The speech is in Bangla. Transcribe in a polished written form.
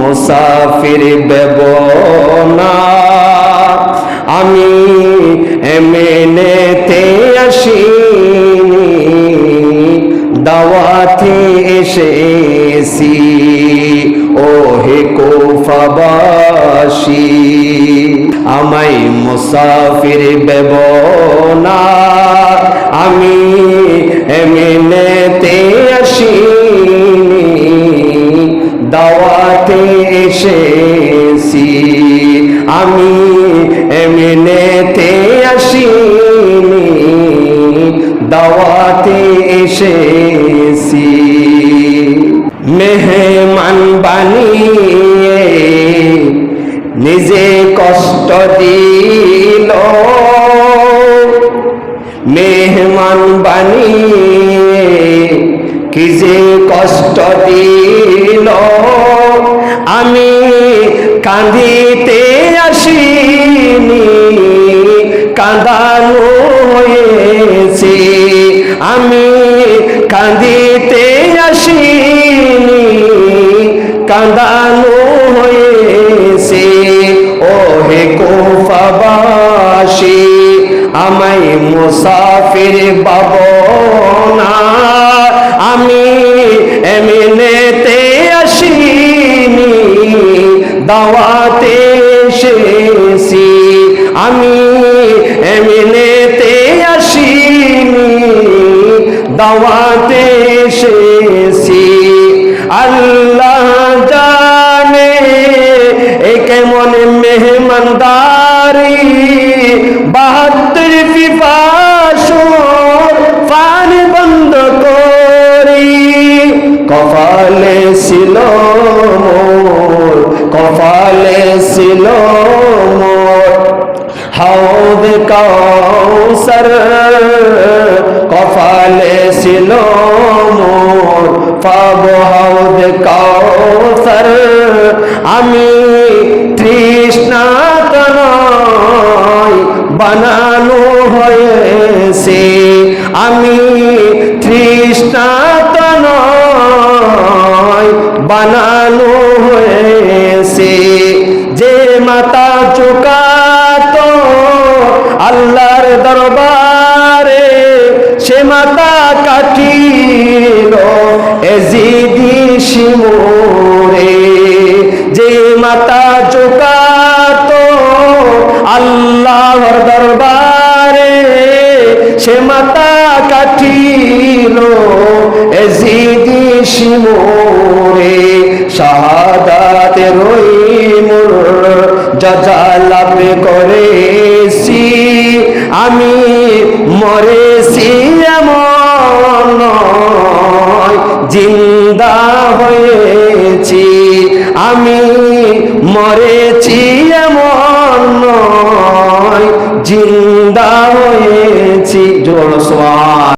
মুসাফির বেবনা আমি এমনেতে আসিনি দাওয়াতে এসেছি ও হে কুফাবাসী আমায় মুসাফির বেবনা আমি এমনেতে আসিনি দাওয়াতে এসেছি আমি এমনেতে আসিনি দাওয়াতে এসেছি মেহমান বানিয়ে নিজে কষ্ট দিল মেহমান বানিয়ে কি যে কষ্ট দিল আমি কাঁদিতে আসিনি কাঁদানো হয়েছে আমি কাঁদিতে আসিনি কাঁদানো হয়েছে ও হে কুফাবাসী আমায় মুসাফির বাবনা আমি এমনেতে আসিনি দাওয়াতে এসেছি আমি এমনেতে আসিনি দাওয়াতে এসেছি আল্লাহ জানে এ কেমন মেহমানদারি 72 পিপাসুর পান বন্ধ করি কপালে ছিল মোর কপালে ছিল মোর হাউদ কাউসার কপালে ছিল মোর পাবো হাউদ কাউসার আমি তৃষ্ণাত নয় বানানো হয়েছে আমি তৃষ্ণাত নয় বানানো হয়েছে যে মাথা ঝুঁকাতো আল্লাহর দরবারে সে মাথা কাটিল এজিদি শিমুরে যে মাথা ঝুঁকাতো আল্লাহর দরবারে সে মাথা কাটিল এজিদি শিমুরে শাহাদাতের ওই মর্যাদা লাভ করেছি আমি মরেছি এমন নয় জিন্দা হয়েছি আমি মরেছি এমন নয় জিন্দা হয়েছি জোর সোয়া